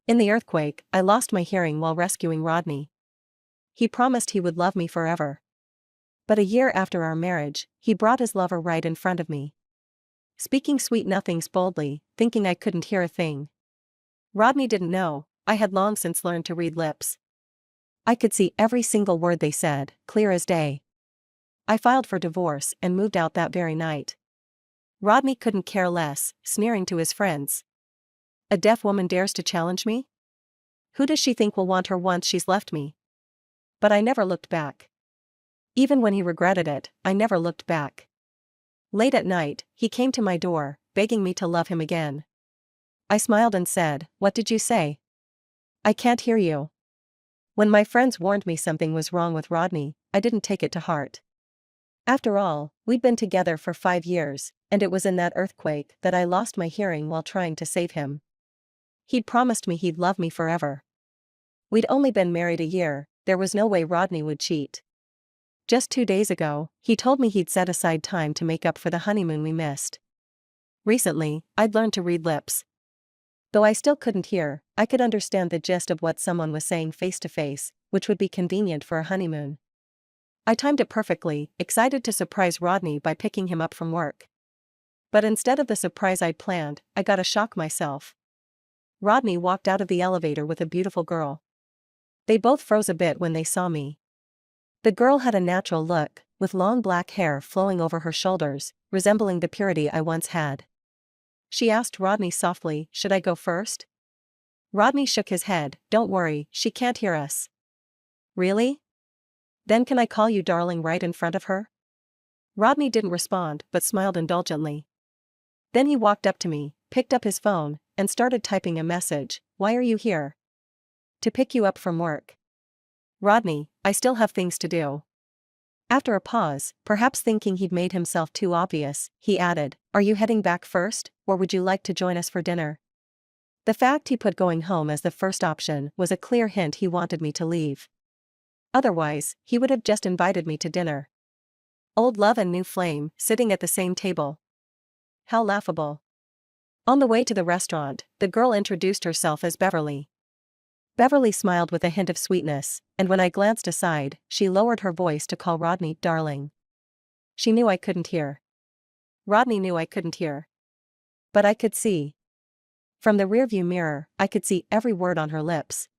In the earthquake, I lost my hearing while rescuing Rodney. He promised he would love me forever. But a year after our marriage, he brought his lover right in front of me. Speaking sweet nothings boldly, thinking I couldn't hear a thing. Rodney didn't know, I had long since learned to read lips. I could see every single word they said, clear as day. I filed for divorce and moved out that very night. Rodney couldn't care less, sneering to his friends. A deaf woman dares to challenge me? Who does she think will want her once she's left me? But I never looked back. Even when he regretted it, I never looked back. Late at night, he came to my door, begging me to love him again. I smiled and said, "What did you say? I can't hear you." When my friends warned me something was wrong with Rodney, I didn't take it to heart. After all, we'd been together for 5 years, and it was in that earthquake that I lost my hearing while trying to save him. He'd promised me he'd love me forever. We'd only been married a year, there was no way Rodney would cheat. Just 2 days ago, he told me he'd set aside time to make up for the honeymoon we missed. Recently, I'd learned to read lips. Though I still couldn't hear, I could understand the gist of what someone was saying face to face, which would be convenient for a honeymoon. I timed it perfectly, excited to surprise Rodney by picking him up from work. But instead of the surprise I'd planned, I got a shock myself. Rodney walked out of the elevator with a beautiful girl. They both froze a bit when they saw me. The girl had a natural look, with long black hair flowing over her shoulders, resembling the purity I once had. She asked Rodney softly, "Should I go first?" Rodney shook his head, "Don't worry, she can't hear us." "Really? Then can I call you darling right in front of her?" Rodney didn't respond but smiled indulgently. Then he walked up to me, picked up his phone, and started typing a message. "Why are you here?" "To pick you up from work." "Rodney, I still have things to do." After a pause, perhaps thinking he'd made himself too obvious, he added, "Are you heading back first, or would you like to join us for dinner?" The fact he put going home as the first option was a clear hint he wanted me to leave. Otherwise, he would have just invited me to dinner. Old love and new flame, sitting at the same table. How laughable. On the way to the restaurant, the girl introduced herself as Beverly. Beverly smiled with a hint of sweetness, and when I glanced aside, she lowered her voice to call Rodney darling. She knew I couldn't hear. Rodney knew I couldn't hear. But I could see. From the rearview mirror, I could see every word on her lips.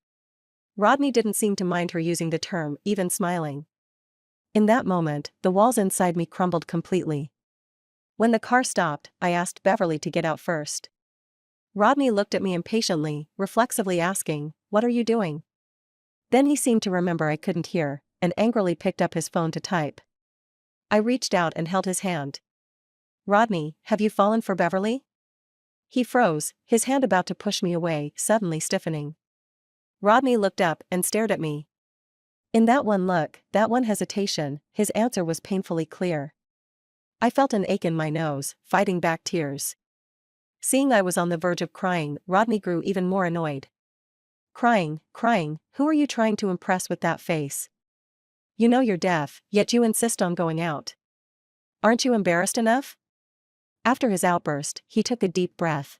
Rodney didn't seem to mind her using the term, even smiling. In that moment, the walls inside me crumbled completely. When the car stopped, I asked Beverly to get out first. Rodney looked at me impatiently, reflexively asking, "What are you doing?" Then he seemed to remember I couldn't hear, and angrily picked up his phone to type. I reached out and held his hand. "Rodney, have you fallen for Beverly?" He froze, his hand about to push me away, suddenly stiffening. Rodney looked up and stared at me. In that one look, that one hesitation, his answer was painfully clear. I felt an ache in my nose, fighting back tears. Seeing I was on the verge of crying, Rodney grew even more annoyed. Crying, who are you trying to impress with that face? You know you're deaf, yet you insist on going out. Aren't you embarrassed enough? After his outburst, he took a deep breath.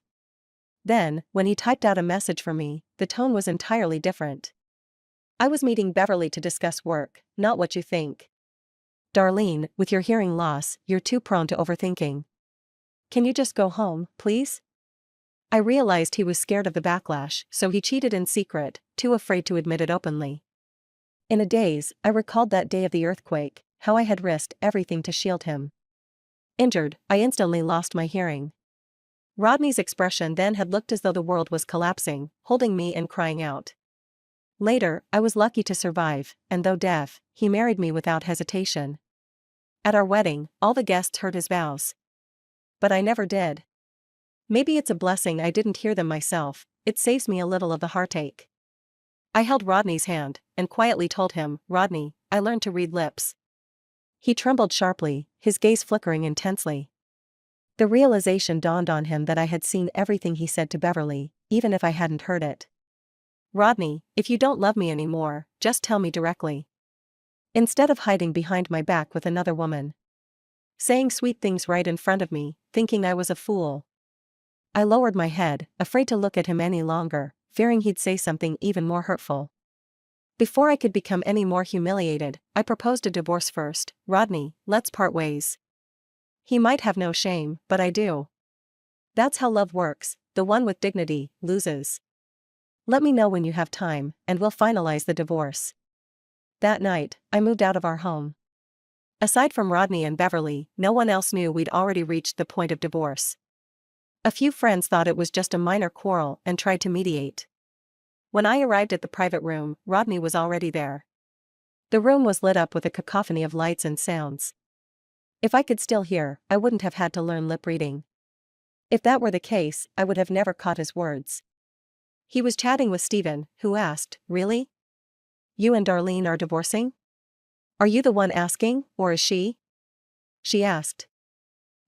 Then, when he typed out a message for me, the tone was entirely different. "I was meeting Beverly to discuss work, not what you think. Darlene, with your hearing loss, you're too prone to overthinking. Can you just go home, please?" I realized he was scared of the backlash, so he cheated in secret, too afraid to admit it openly. In a daze, I recalled that day of the earthquake, how I had risked everything to shield him. Injured, I instantly lost my hearing. Rodney's expression then had looked as though the world was collapsing, holding me and crying out. Later, I was lucky to survive, and though deaf, he married me without hesitation. At our wedding, all the guests heard his vows. But I never did. Maybe it's a blessing I didn't hear them myself, it saves me a little of the heartache. I held Rodney's hand, and quietly told him, "Rodney, I learned to read lips." He trembled sharply, his gaze flickering intensely. The realization dawned on him that I had seen everything he said to Beverly, even if I hadn't heard it. "Rodney, if you don't love me anymore, just tell me directly. Instead of hiding behind my back with another woman. Saying sweet things right in front of me, thinking I was a fool." I lowered my head, afraid to look at him any longer, fearing he'd say something even more hurtful. Before I could become any more humiliated, I proposed a divorce first. Rodney, let's part ways. He might have no shame, but I do. That's how love works, the one with dignity loses. Let me know when you have time, and we'll finalize the divorce. That night, I moved out of our home. Aside from Rodney and Beverly, no one else knew we'd already reached the point of divorce. A few friends thought it was just a minor quarrel and tried to mediate. When I arrived at the private room, Rodney was already there. The room was lit up with a cacophony of lights and sounds. If I could still hear, I wouldn't have had to learn lip reading. If that were the case, I would have never caught his words. He was chatting with Stephen, who asked, "Really? You and Darlene are divorcing? Are you the one asking, or is she?" She asked.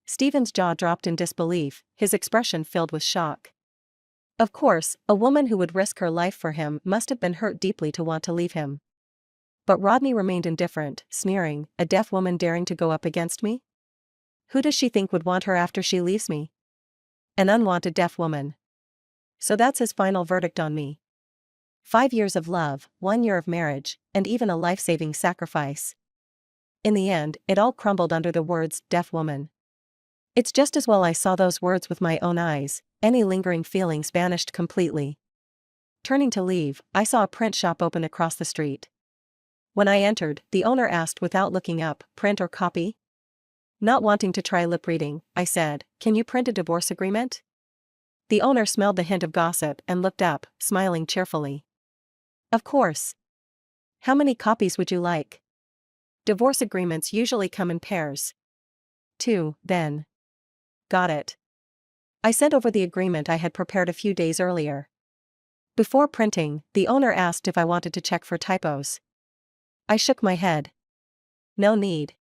Stephen's jaw dropped in disbelief, his expression filled with shock. Of course, a woman who would risk her life for him must have been hurt deeply to want to leave him. But Rodney remained indifferent, sneering, "A deaf woman daring to go up against me? Who does she think would want her after she leaves me? An unwanted deaf woman." So that's his final verdict on me. 5 years of love, 1 year of marriage, and even a life-saving sacrifice. In the end, it all crumbled under the words, "deaf woman." It's just as well I saw those words with my own eyes, any lingering feelings vanished completely. Turning to leave, I saw a print shop open across the street. When I entered, the owner asked without looking up, "Print or copy?" Not wanting to try lip reading, I said, "Can you print a divorce agreement?" The owner smelled the hint of gossip and looked up, smiling cheerfully. "Of course. How many copies would you like?" Divorce agreements usually come in pairs. 2, then. Got it. I sent over the agreement I had prepared a few days earlier. Before printing, the owner asked if I wanted to check for typos. I shook my head. No need.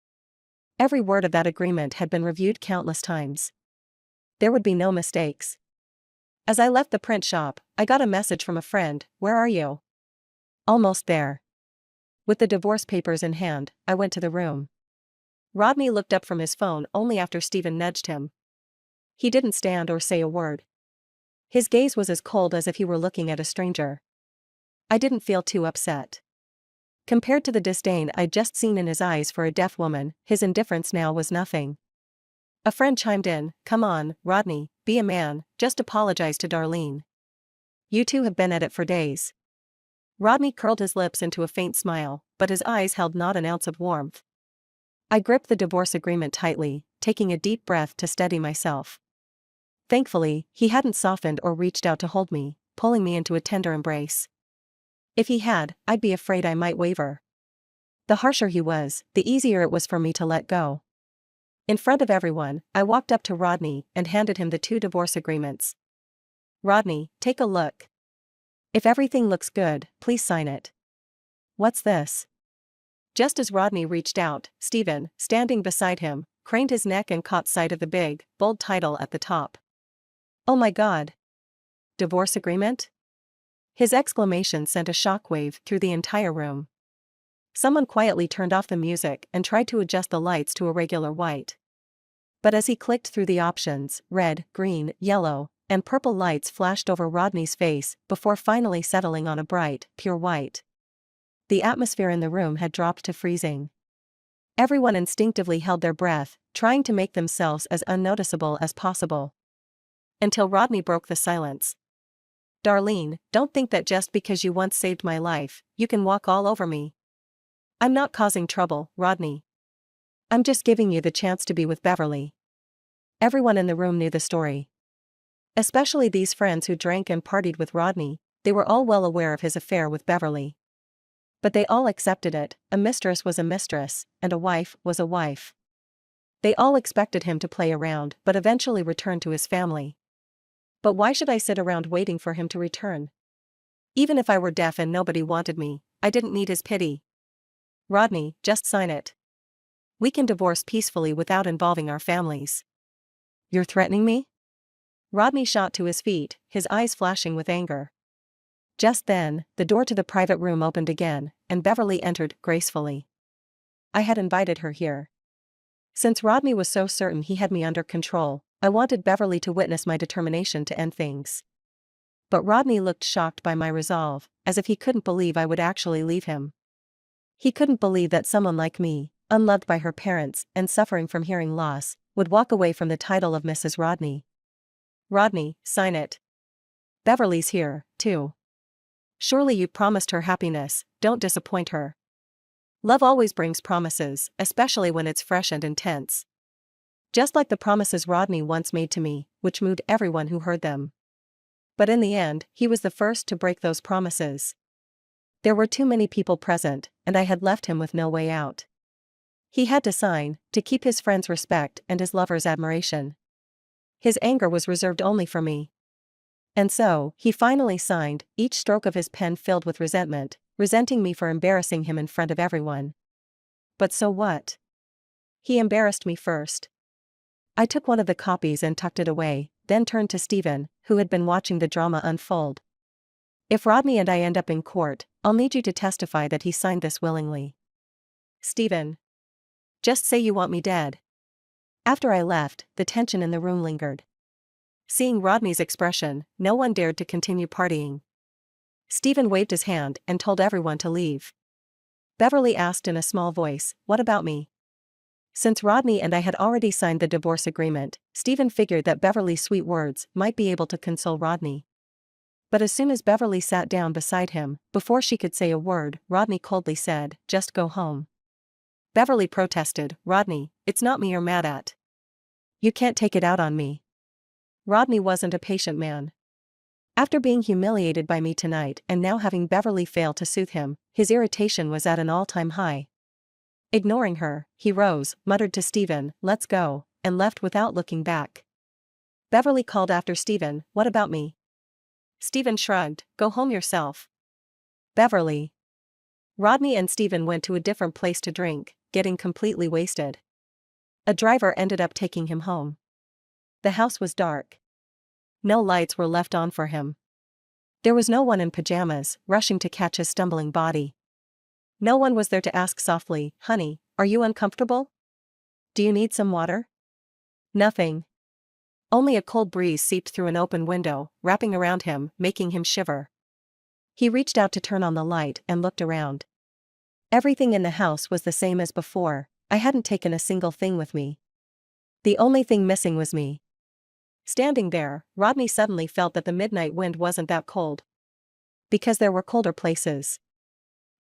Every word of that agreement had been reviewed countless times. There would be no mistakes. As I left the print shop, I got a message from a friend, "Where are you?" "Almost there." With the divorce papers in hand, I went to the room. Rodney looked up from his phone only after Stephen nudged him. He didn't stand or say a word. His gaze was as cold as if he were looking at a stranger. I didn't feel too upset. Compared to the disdain I'd just seen in his eyes for a deaf woman, his indifference now was nothing. A friend chimed in, "Come on, Rodney, be a man, just apologize to Darlene. You two have been at it for days." Rodney curled his lips into a faint smile, but his eyes held not an ounce of warmth. I gripped the divorce agreement tightly, taking a deep breath to steady myself. Thankfully, he hadn't softened or reached out to hold me, pulling me into a tender embrace. If he had, I'd be afraid I might waver. The harsher he was, the easier it was for me to let go. In front of everyone, I walked up to Rodney and handed him the 2 divorce agreements. "Rodney, take a look. If everything looks good, please sign it." "What's this?" Just as Rodney reached out, Stephen, standing beside him, craned his neck and caught sight of the big, bold title at the top. "Oh my God! Divorce agreement?" His exclamation sent a shockwave through the entire room. Someone quietly turned off the music and tried to adjust the lights to a regular white. But as he clicked through the options, red, green, yellow, and purple lights flashed over Rodney's face before finally settling on a bright, pure white. The atmosphere in the room had dropped to freezing. Everyone instinctively held their breath, trying to make themselves as unnoticeable as possible. Until Rodney broke the silence. "Darlene, don't think that just because you once saved my life, you can walk all over me. I'm not causing trouble, Rodney. I'm just giving you the chance to be with Beverly." Everyone in the room knew the story. Especially these friends who drank and partied with Rodney, they were all well aware of his affair with Beverly. But they all accepted it, a mistress was a mistress, and a wife was a wife. They all expected him to play around but eventually return to his family. But why should I sit around waiting for him to return? Even if I were deaf and nobody wanted me, I didn't need his pity. "Rodney, just sign it. We can divorce peacefully without involving our families." "You're threatening me?" Rodney shot to his feet, his eyes flashing with anger. Just then, the door to the private room opened again, and Beverly entered gracefully. I had invited her here. Since Rodney was so certain he had me under control, I wanted Beverly to witness my determination to end things. But Rodney looked shocked by my resolve, as if he couldn't believe I would actually leave him. He couldn't believe that someone like me, unloved by her parents and suffering from hearing loss, would walk away from the title of Mrs. Rodney. "Rodney, sign it. Beverly's here, too. Surely you promised her happiness, don't disappoint her. Love always brings promises, especially when it's fresh and intense. Just like the promises Rodney once made to me, which moved everyone who heard them. But in the end, he was the first to break those promises. There were too many people present, and I had left him with no way out. He had to sign, to keep his friends' respect and his lover's admiration. His anger was reserved only for me. And so, he finally signed, each stroke of his pen filled with resentment, resenting me for embarrassing him in front of everyone. But so what? He embarrassed me first. I took one of the copies and tucked it away, then turned to Stephen, who had been watching the drama unfold. "If Rodney and I end up in court, I'll need you to testify that he signed this willingly." "Stephen. Just say you want me dead." After I left, the tension in the room lingered. Seeing Rodney's expression, no one dared to continue partying. Stephen waved his hand and told everyone to leave. Beverly asked in a small voice, "What about me?" Since Rodney and I had already signed the divorce agreement, Stephen figured that Beverly's sweet words might be able to console Rodney. But as soon as Beverly sat down beside him, before she could say a word, Rodney coldly said, "Just go home." Beverly protested, "Rodney, it's not me you're mad at. You can't take it out on me." Rodney wasn't a patient man. After being humiliated by me tonight and now having Beverly fail to soothe him, his irritation was at an all-time high. Ignoring her, he rose, muttered to Stephen, "Let's go," and left without looking back. Beverly called after Stephen, "What about me?" Stephen shrugged, "Go home yourself." Beverly. Rodney and Stephen went to a different place to drink, getting completely wasted. A driver ended up taking him home. The house was dark. No lights were left on for him. There was no one in pajamas, rushing to catch his stumbling body. No one was there to ask softly, "Honey, are you uncomfortable? Do you need some water?" Nothing. Only a cold breeze seeped through an open window, wrapping around him, making him shiver. He reached out to turn on the light and looked around. Everything in the house was the same as before. I hadn't taken a single thing with me. The only thing missing was me. Standing there, Rodney suddenly felt that the midnight wind wasn't that cold. Because there were colder places.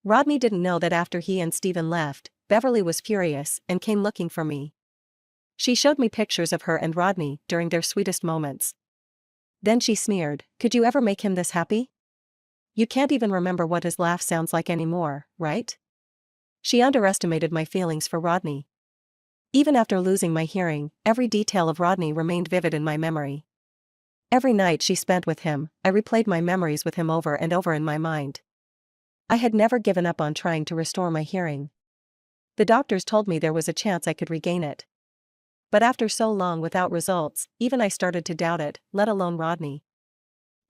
Rodney didn't know that after he and Stephen left, Beverly was furious and came looking for me. She showed me pictures of her and Rodney during their sweetest moments. Then she sneered, "Could you ever make him this happy? You can't even remember what his laugh sounds like anymore, right?" She underestimated my feelings for Rodney. Even after losing my hearing, every detail of Rodney remained vivid in my memory. Every night she spent with him, I replayed my memories with him over and over in my mind. I had never given up on trying to restore my hearing. The doctors told me there was a chance I could regain it. But after so long without results, even I started to doubt it, let alone Rodney.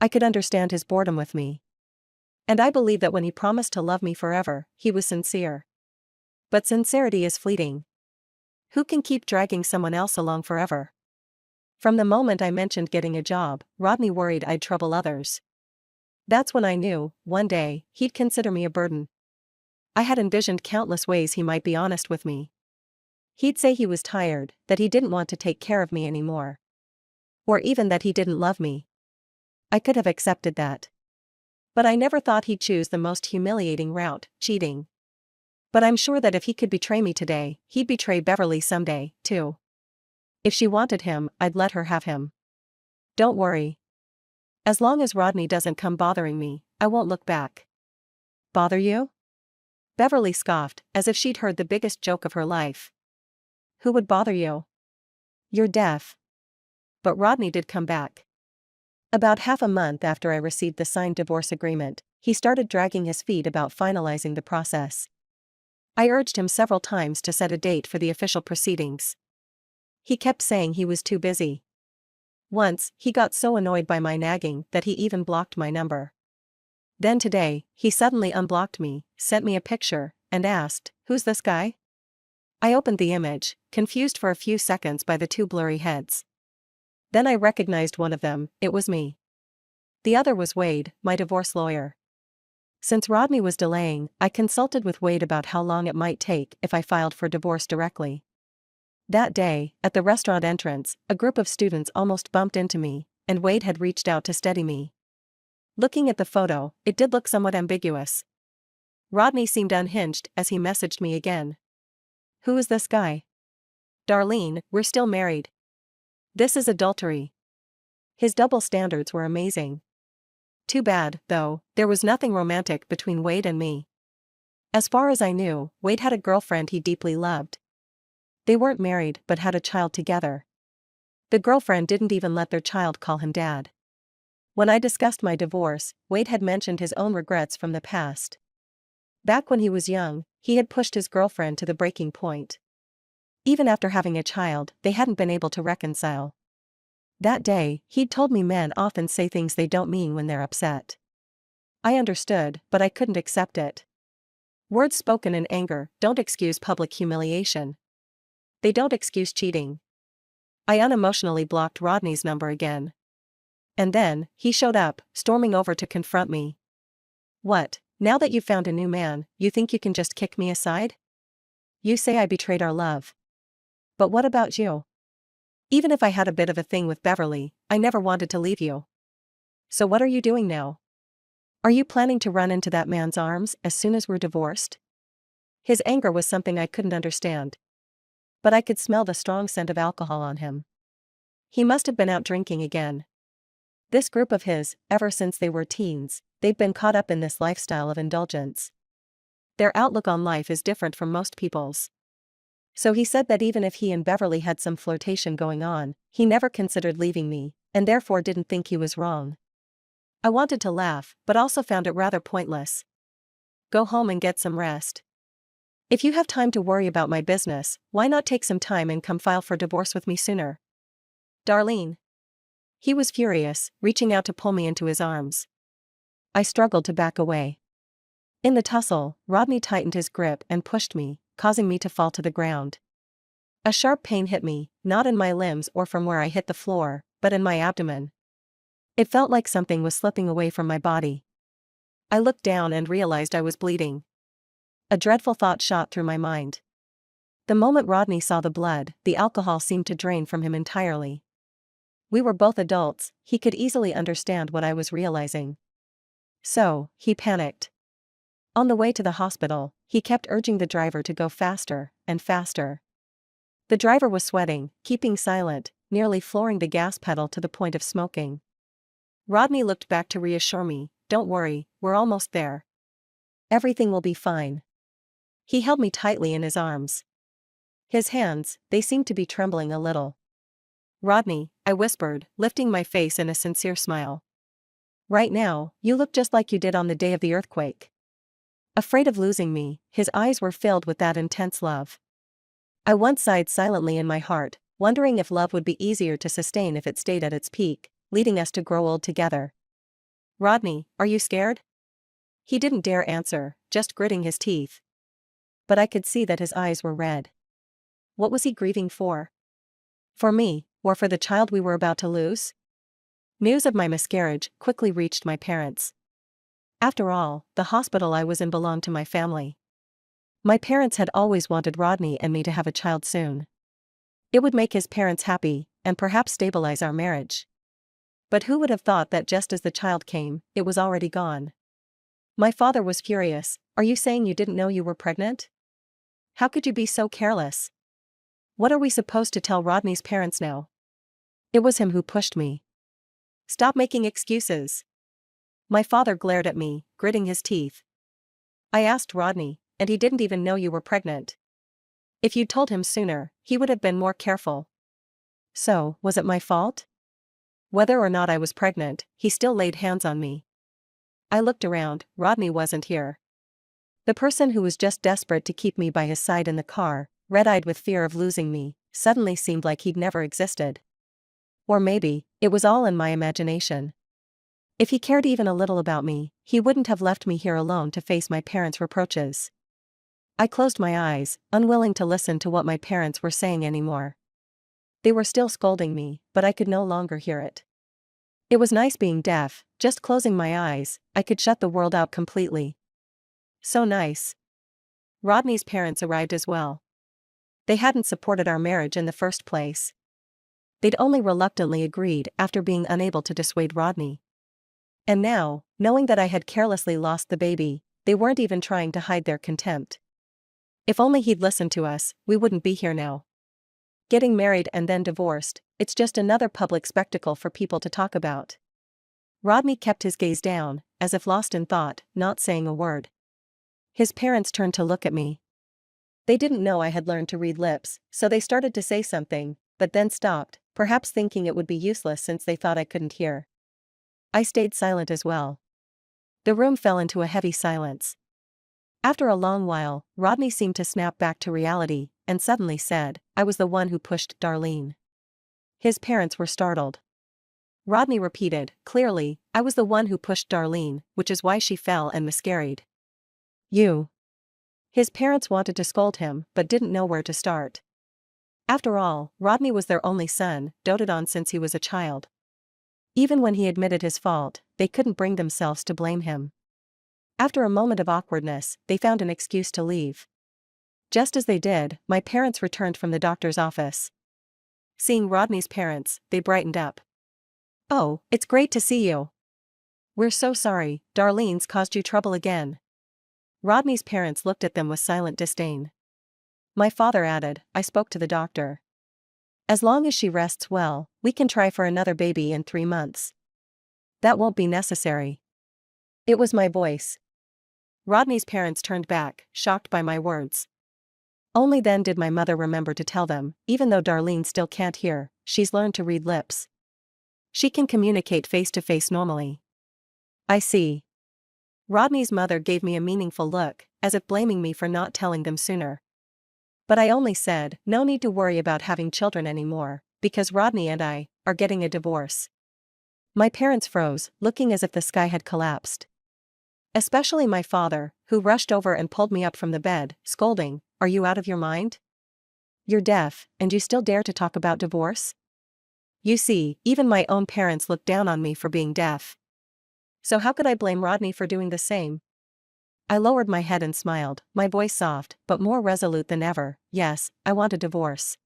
I could understand his boredom with me. And I believed that when he promised to love me forever, he was sincere. But sincerity is fleeting. Who can keep dragging someone else along forever? From the moment I mentioned getting a job, Rodney worried I'd trouble others. That's when I knew, one day, he'd consider me a burden. I had envisioned countless ways he might be honest with me. He'd say he was tired, that he didn't want to take care of me anymore. Or even that he didn't love me. I could have accepted that. But I never thought he'd choose the most humiliating route, cheating. But I'm sure that if he could betray me today, he'd betray Beverly someday, too. If she wanted him, I'd let her have him. Don't worry. As long as Rodney doesn't come bothering me, I won't look back. Bother you? Beverly scoffed, as if she'd heard the biggest joke of her life. Who would bother you? You're deaf. But Rodney did come back. About half a month after I received the signed divorce agreement, he started dragging his feet about finalizing the process. I urged him several times to set a date for the official proceedings. He kept saying he was too busy. Once, he got so annoyed by my nagging that he even blocked my number. Then today, he suddenly unblocked me, sent me a picture, and asked, "Who's this guy?" I opened the image, confused for a few seconds by the two blurry heads. Then I recognized one of them, it was me. The other was Wade, my divorce lawyer. Since Rodney was delaying, I consulted with Wade about how long it might take if I filed for divorce directly. That day, at the restaurant entrance, a group of students almost bumped into me, and Wade had reached out to steady me. Looking at the photo, it did look somewhat ambiguous. Rodney seemed unhinged as he messaged me again. "Who is this guy?" "Darlene, we're still married." "This is adultery." His double standards were amazing. Too bad, though, there was nothing romantic between Wade and me. As far as I knew, Wade had a girlfriend he deeply loved. They weren't married but had a child together. The girlfriend didn't even let their child call him dad. When I discussed my divorce, Wade had mentioned his own regrets from the past. Back when he was young, he had pushed his girlfriend to the breaking point. Even after having a child, they hadn't been able to reconcile. That day, he'd told me men often say things they don't mean when they're upset. I understood, but I couldn't accept it. Words spoken in anger don't excuse public humiliation. They don't excuse cheating. I unemotionally blocked Rodney's number again. And then, he showed up, storming over to confront me. "What, now that you've found a new man, you think you can just kick me aside? You say I betrayed our love. But what about you? Even if I had a bit of a thing with Beverly, I never wanted to leave you. So what are you doing now? Are you planning to run into that man's arms as soon as we're divorced?" His anger was something I couldn't understand. But I could smell the strong scent of alcohol on him. He must have been out drinking again. This group of his, ever since they were teens, they've been caught up in this lifestyle of indulgence. Their outlook on life is different from most people's. So he said that even if he and Beverly had some flirtation going on, he never considered leaving me, and therefore didn't think he was wrong. I wanted to laugh, but also found it rather pointless. Go home and get some rest. If you have time to worry about my business, why not take some time and come file for divorce with me sooner? Darlene. He was furious, reaching out to pull me into his arms. I struggled to back away. In the tussle, Rodney tightened his grip and pushed me, causing me to fall to the ground. A sharp pain hit me, not in my limbs or from where I hit the floor, but in my abdomen. It felt like something was slipping away from my body. I looked down and realized I was bleeding. A dreadful thought shot through my mind. The moment Rodney saw the blood, the alcohol seemed to drain from him entirely. We were both adults, he could easily understand what I was realizing. So, he panicked. On the way to the hospital, he kept urging the driver to go faster and faster. The driver was sweating, keeping silent, nearly flooring the gas pedal to the point of smoking. Rodney looked back to reassure me, "Don't worry, we're almost there. Everything will be fine." He held me tightly in his arms. His hands, they seemed to be trembling a little. "Rodney," I whispered, lifting my face in a sincere smile. "Right now, you look just like you did on the day of the earthquake." Afraid of losing me, his eyes were filled with that intense love. I once sighed silently in my heart, wondering if love would be easier to sustain if it stayed at its peak, leading us to grow old together. "Rodney, are you scared?" He didn't dare answer, just gritting his teeth. But I could see that his eyes were red. What was he grieving for? For me, or for the child we were about to lose? News of my miscarriage quickly reached my parents. After all, the hospital I was in belonged to my family. My parents had always wanted Rodney and me to have a child soon. It would make his parents happy, and perhaps stabilize our marriage. But who would have thought that just as the child came, it was already gone? My father was furious. "Are you saying you didn't know you were pregnant? How could you be so careless? What are we supposed to tell Rodney's parents now?" It was him who pushed me. "Stop making excuses." My father glared at me, gritting his teeth. "I asked Rodney, and he didn't even know you were pregnant. If you'd told him sooner, he would have been more careful." So, was it my fault? Whether or not I was pregnant, he still laid hands on me. I looked around, Rodney wasn't here. The person who was just desperate to keep me by his side in the car, red-eyed with fear of losing me, suddenly seemed like he'd never existed. Or maybe, it was all in my imagination. If he cared even a little about me, he wouldn't have left me here alone to face my parents' reproaches. I closed my eyes, unwilling to listen to what my parents were saying anymore. They were still scolding me, but I could no longer hear it. It was nice being deaf, just closing my eyes, I could shut the world out completely. So nice. Rodney's parents arrived as well. They hadn't supported our marriage in the first place. They'd only reluctantly agreed after being unable to dissuade Rodney. And now, knowing that I had carelessly lost the baby, they weren't even trying to hide their contempt. If only he'd listened to us, we wouldn't be here now. Getting married and then divorced, it's just another public spectacle for people to talk about. Rodney kept his gaze down, as if lost in thought, not saying a word. His parents turned to look at me. They didn't know I had learned to read lips, so they started to say something, but then stopped, perhaps thinking it would be useless since they thought I couldn't hear. I stayed silent as well. The room fell into a heavy silence. After a long while, Rodney seemed to snap back to reality, and suddenly said, "I was the one who pushed Darlene." His parents were startled. Rodney repeated, clearly, "I was the one who pushed Darlene, which is why she fell and miscarried." You. His parents wanted to scold him, but didn't know where to start. After all, Rodney was their only son, doted on since he was a child. Even when he admitted his fault, they couldn't bring themselves to blame him. After a moment of awkwardness, they found an excuse to leave. Just as they did, my parents returned from the doctor's office. Seeing Rodney's parents, they brightened up. "Oh, it's great to see you. We're so sorry, Darlene's caused you trouble again." Rodney's parents looked at them with silent disdain. My father added, "I spoke to the doctor. As long as she rests well, we can try for another baby in 3 months. That won't be necessary." It was my voice. Rodney's parents turned back, shocked by my words. Only then did my mother remember to tell them, even though Darlene still can't hear, she's learned to read lips. She can communicate face to face normally. I see. Rodney's mother gave me a meaningful look, as if blaming me for not telling them sooner. But I only said, "No need to worry about having children anymore, because Rodney and I are getting a divorce." My parents froze, looking as if the sky had collapsed. Especially my father, who rushed over and pulled me up from the bed, scolding, "Are you out of your mind? You're deaf, and you still dare to talk about divorce?" You see, even my own parents looked down on me for being deaf. So how could I blame Rodney for doing the same? I lowered my head and smiled, my voice soft, but more resolute than ever. Yes, I want a divorce.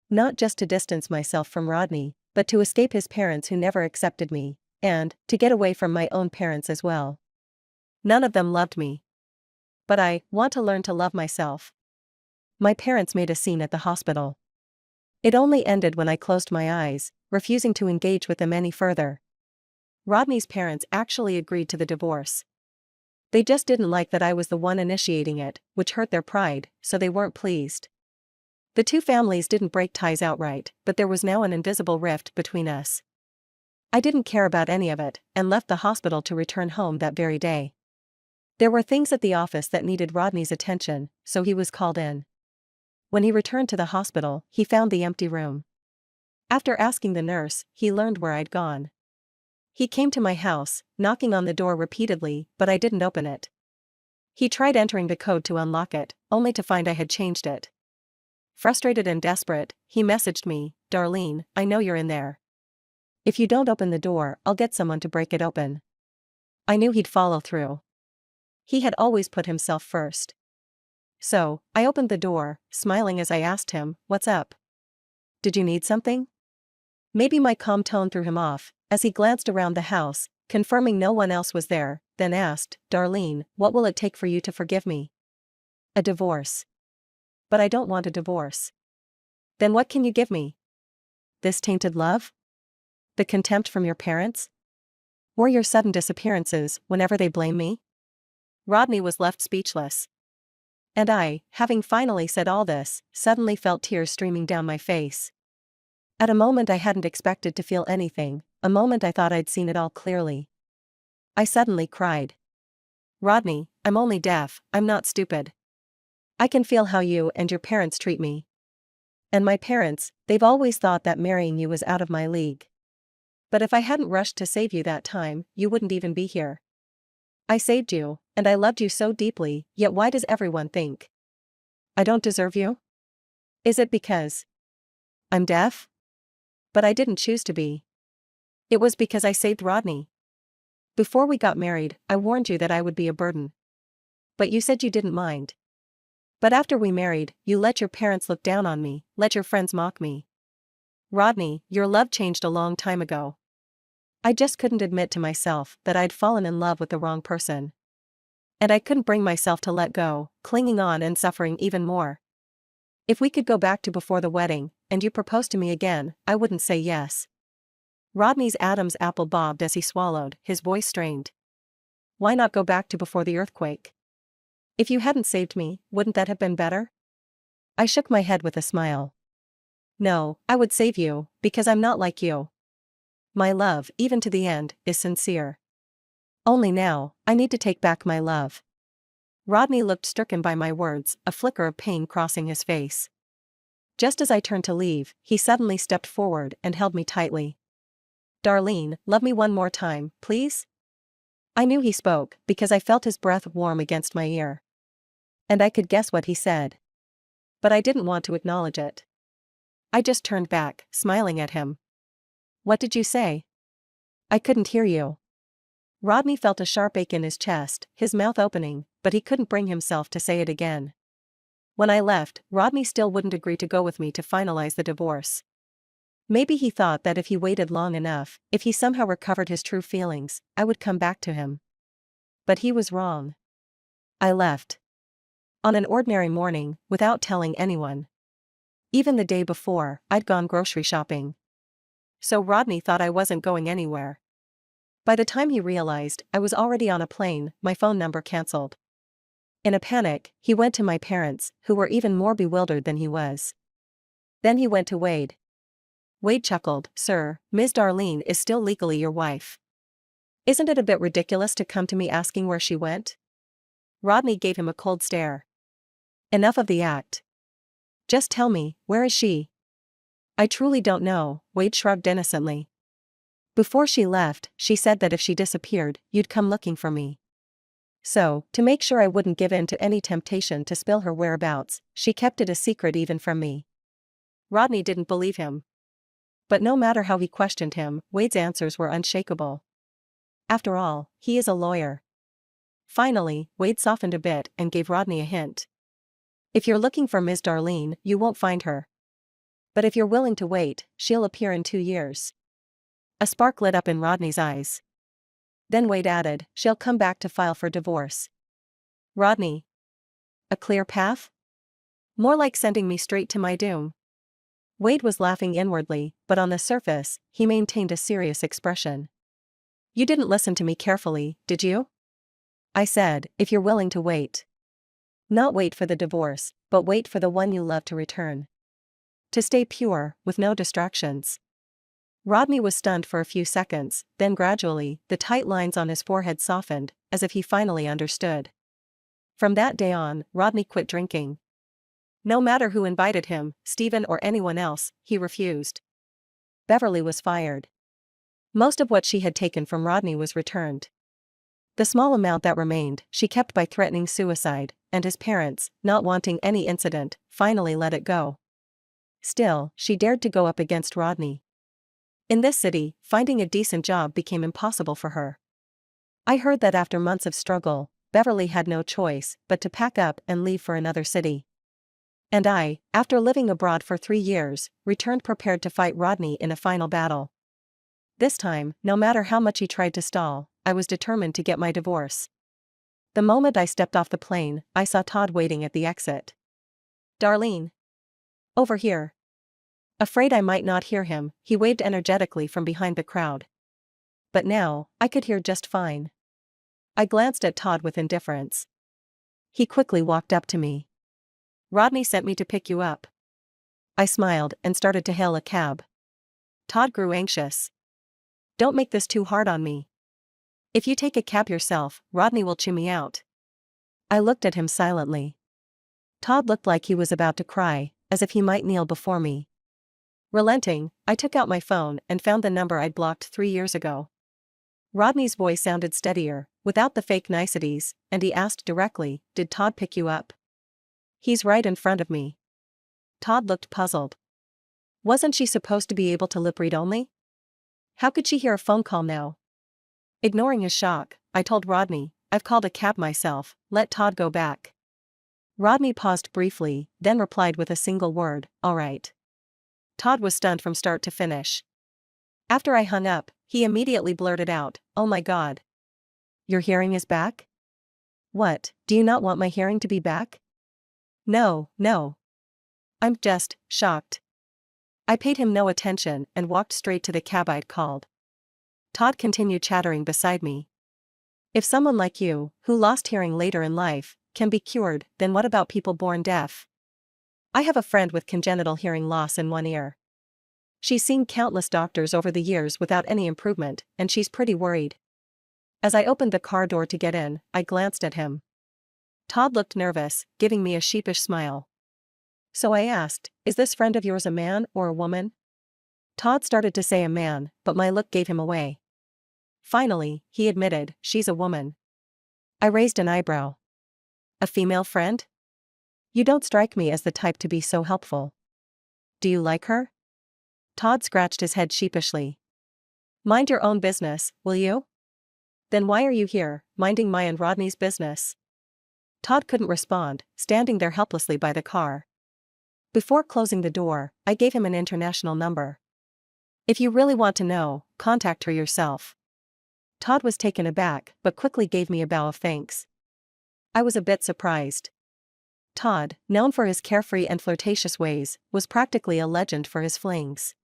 Not just to distance myself from Rodney, but to escape his parents who never accepted me, and to get away from my own parents as well. None of them loved me. But I want to learn to love myself. My parents made a scene at the hospital. It only ended when I closed my eyes, refusing to engage with them any further. Rodney's parents actually agreed to the divorce. They just didn't like that I was the one initiating it, which hurt their pride, so they weren't pleased. The two families didn't break ties outright, but there was now an invisible rift between us. I didn't care about any of it, and left the hospital to return home that very day. There were things at the office that needed Rodney's attention, so he was called in. When he returned to the hospital, he found the empty room. After asking the nurse, he learned where I'd gone. He came to my house, knocking on the door repeatedly, but I didn't open it. He tried entering the code to unlock it, only to find I had changed it. Frustrated and desperate, he messaged me, "Darlene, I know you're in there. If you don't open the door, I'll get someone to break it open." I knew he'd follow through. He had always put himself first. So, I opened the door, smiling as I asked him, "What's up? Did you need something?" Maybe my calm tone threw him off, as he glanced around the house, confirming no one else was there, then asked, "Darlene, what will it take for you to forgive me?" "A divorce." "But I don't want a divorce." "Then what can you give me? This tainted love? The contempt from your parents? Or your sudden disappearances whenever they blame me?" Rodney was left speechless. And I, having finally said all this, suddenly felt tears streaming down my face. At a moment I hadn't expected to feel anything, a moment I thought I'd seen it all clearly. I suddenly cried. "Rodney, I'm only deaf, I'm not stupid. I can feel how you and your parents treat me. And my parents, they've always thought that marrying you was out of my league. But if I hadn't rushed to save you that time, you wouldn't even be here. I saved you, and I loved you so deeply, yet why does everyone think I don't deserve you? Is it because I'm deaf? But I didn't choose to be. It was because I saved Rodney. Before we got married, I warned you that I would be a burden. But you said you didn't mind. But after we married, you let your parents look down on me, let your friends mock me. Rodney, your love changed a long time ago. I just couldn't admit to myself that I'd fallen in love with the wrong person. And I couldn't bring myself to let go, clinging on and suffering even more. If we could go back to before the wedding, and you proposed to me again, I wouldn't say yes. Rodney's Adam's apple bobbed as he swallowed, his voice strained. Why not go back to before the earthquake? If you hadn't saved me, wouldn't that have been better? I shook my head with a smile. No, I would save you, because I'm not like you. My love, even to the end, is sincere. Only now, I need to take back my love. Rodney looked stricken by my words, a flicker of pain crossing his face. Just as I turned to leave, he suddenly stepped forward and held me tightly. Darlene, love me one more time, please? I knew he spoke, because I felt his breath warm against my ear. And I could guess what he said. But I didn't want to acknowledge it. I just turned back, smiling at him. What did you say? I couldn't hear you. Rodney felt a sharp ache in his chest, his mouth opening, but he couldn't bring himself to say it again. When I left, Rodney still wouldn't agree to go with me to finalize the divorce. Maybe he thought that if he waited long enough, if he somehow recovered his true feelings, I would come back to him. But he was wrong. I left. On an ordinary morning, without telling anyone. Even the day before, I'd gone grocery shopping. So Rodney thought I wasn't going anywhere. By the time he realized I was already on a plane, my phone number canceled. In a panic, he went to my parents, who were even more bewildered than he was. Then he went to Wade. Wade chuckled, Sir, Ms. Darlene is still legally your wife. Isn't it a bit ridiculous to come to me asking where she went? Rodney gave him a cold stare. Enough of the act. Just tell me, where is she? I truly don't know, Wade shrugged innocently. Before she left, she said that if she disappeared, you'd come looking for me. So, to make sure I wouldn't give in to any temptation to spill her whereabouts, she kept it a secret even from me. Rodney didn't believe him. But no matter how he questioned him, Wade's answers were unshakable. After all, he is a lawyer. Finally, Wade softened a bit and gave Rodney a hint. If you're looking for Ms. Darlene, you won't find her. But if you're willing to wait, she'll appear in 2 years. A spark lit up in Rodney's eyes. Then Wade added, she'll come back to file for divorce. Rodney. A clear path? More like sending me straight to my doom. Wade was laughing inwardly, but on the surface, he maintained a serious expression. You didn't listen to me carefully, did you? I said, if you're willing to wait. Not wait for the divorce, but wait for the one you love to return. To stay pure, with no distractions. Rodney was stunned for a few seconds, then gradually, the tight lines on his forehead softened, as if he finally understood. From that day on, Rodney quit drinking. No matter who invited him, Stephen or anyone else, he refused. Beverly was fired. Most of what she had taken from Rodney was returned. The small amount that remained, she kept by threatening suicide, and his parents, not wanting any incident, finally let it go. Still, she dared to go up against Rodney. In this city, finding a decent job became impossible for her. I heard that after months of struggle, Beverly had no choice but to pack up and leave for another city. And I, after living abroad for 3 years, returned prepared to fight Rodney in a final battle. This time, no matter how much he tried to stall, I was determined to get my divorce. The moment I stepped off the plane, I saw Todd waiting at the exit. Darlene. Over here. Afraid I might not hear him, he waved energetically from behind the crowd. But now, I could hear just fine. I glanced at Todd with indifference. He quickly walked up to me. Rodney sent me to pick you up. I smiled and started to hail a cab. Todd grew anxious. Don't make this too hard on me. If you take a cab yourself, Rodney will chew me out. I looked at him silently. Todd looked like he was about to cry, as if he might kneel before me. Relenting, I took out my phone and found the number I'd blocked 3 years ago. Rodney's voice sounded steadier, without the fake niceties, and he asked directly, Did Todd pick you up? He's right in front of me. Todd looked puzzled. Wasn't she supposed to be able to lip read only? How could she hear a phone call now? Ignoring his shock, I told Rodney, I've called a cab myself, let Todd go back. Rodney paused briefly, then replied with a single word, all right. Todd was stunned from start to finish. After I hung up, he immediately blurted out, oh my God. Your hearing is back? What, do you not want my hearing to be back? No, no. I'm just shocked. I paid him no attention and walked straight to the cab I'd called. Todd continued chattering beside me. If someone like you, who lost hearing later in life, can be cured, then what about people born deaf? I have a friend with congenital hearing loss in one ear. She's seen countless doctors over the years without any improvement, and she's pretty worried. As I opened the car door to get in, I glanced at him. Todd looked nervous, giving me a sheepish smile. So I asked, is this friend of yours a man or a woman? Todd started to say a man, but my look gave him away. Finally, he admitted, she's a woman. I raised an eyebrow. A female friend? You don't strike me as the type to be so helpful. Do you like her? Todd scratched his head sheepishly. Mind your own business, will you? Then why are you here, minding my and Rodney's business? Todd couldn't respond, standing there helplessly by the car. Before closing the door, I gave him an international number. If you really want to know, contact her yourself. Todd was taken aback, but quickly gave me a bow of thanks. I was a bit surprised. Todd, known for his carefree and flirtatious ways, was practically a legend for his flings.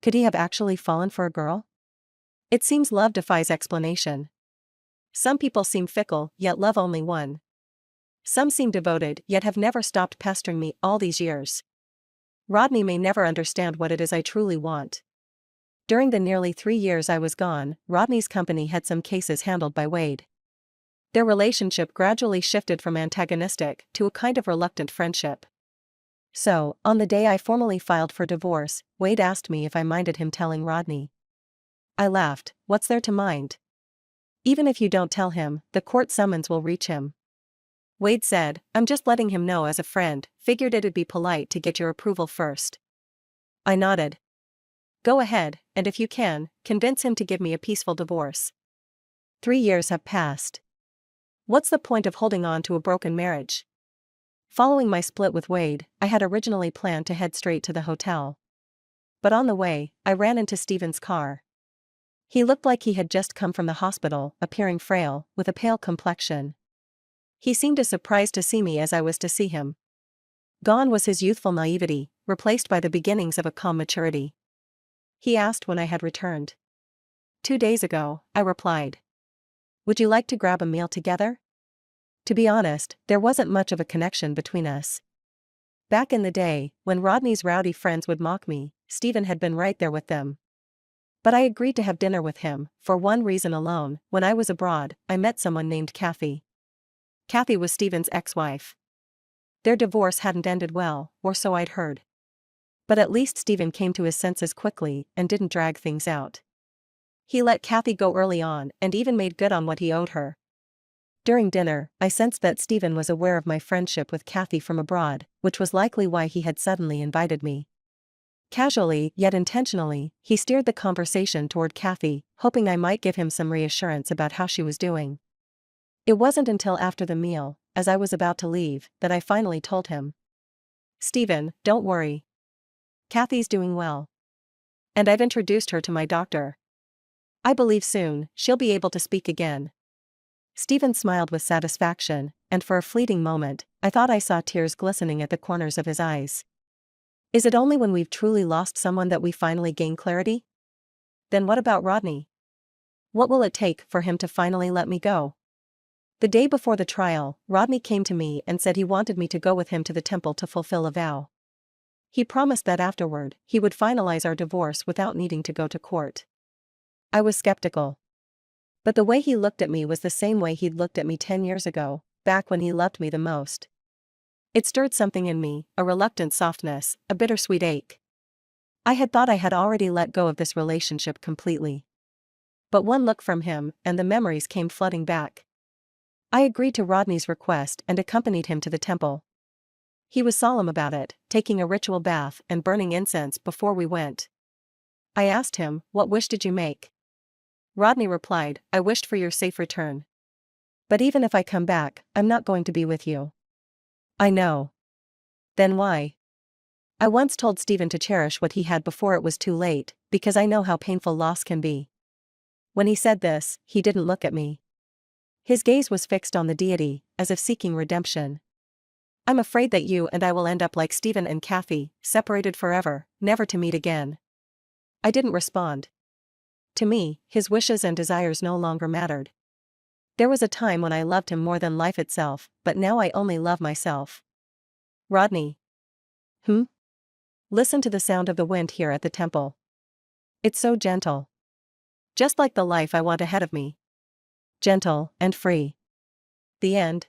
Could he have actually fallen for a girl? It seems love defies explanation. Some people seem fickle, yet love only one. Some seem devoted, yet have never stopped pestering me all these years. Rodney may never understand what it is I truly want. During the nearly 3 years I was gone, Rodney's company had some cases handled by Wade. Their relationship gradually shifted from antagonistic to a kind of reluctant friendship. So, on the day I formally filed for divorce, Wade asked me if I minded him telling Rodney. I laughed, what's there to mind? Even if you don't tell him, the court summons will reach him. Wade said, I'm just letting him know as a friend, figured it'd be polite to get your approval first. I nodded. Go ahead, and if you can, convince him to give me a peaceful divorce. 3 years have passed. What's the point of holding on to a broken marriage? Following my split with Wade, I had originally planned to head straight to the hotel. But on the way, I ran into Steven's car. He looked like he had just come from the hospital, appearing frail, with a pale complexion. He seemed as surprised to see me as I was to see him. Gone was his youthful naivety, replaced by the beginnings of a calm maturity. He asked when I had returned. 2 days ago, I replied. Would you like to grab a meal together? To be honest, there wasn't much of a connection between us. Back in the day, when Rodney's rowdy friends would mock me, Steven had been right there with them. But I agreed to have dinner with him, for one reason alone. When I was abroad, I met someone named Kathy. Kathy was Steven's ex-wife. Their divorce hadn't ended well, or so I'd heard. But at least Steven came to his senses quickly and didn't drag things out. He let Kathy go early on and even made good on what he owed her. During dinner, I sensed that Steven was aware of my friendship with Kathy from abroad, which was likely why he had suddenly invited me. Casually, yet intentionally, he steered the conversation toward Kathy, hoping I might give him some reassurance about how she was doing. It wasn't until after the meal, as I was about to leave, that I finally told him. Steven, don't worry. Kathy's doing well. And I've introduced her to my doctor. I believe soon, she'll be able to speak again. Steven smiled with satisfaction, and for a fleeting moment, I thought I saw tears glistening at the corners of his eyes. Is it only when we've truly lost someone that we finally gain clarity? Then what about Rodney? What will it take for him to finally let me go? The day before the trial, Rodney came to me and said he wanted me to go with him to the temple to fulfill a vow. He promised that afterward, he would finalize our divorce without needing to go to court. I was skeptical. But the way he looked at me was the same way he'd looked at me 10 years ago, back when he loved me the most. It stirred something in me, a reluctant softness, a bittersweet ache. I had thought I had already let go of this relationship completely. But one look from him, and the memories came flooding back. I agreed to Rodney's request and accompanied him to the temple. He was solemn about it, taking a ritual bath and burning incense before we went. I asked him, "What wish did you make?" Rodney replied, "I wished for your safe return. But even if I come back, I'm not going to be with you." I know. Then why? I once told Stephen to cherish what he had before it was too late, because I know how painful loss can be. When he said this, he didn't look at me. His gaze was fixed on the deity, as if seeking redemption. "I'm afraid that you and I will end up like Stephen and Kathy, separated forever, never to meet again." I didn't respond. To me, his wishes and desires no longer mattered. There was a time when I loved him more than life itself, but now I only love myself. Rodney. Listen to the sound of the wind here at the temple. It's so gentle. Just like the life I want ahead of me. Gentle and free. The end.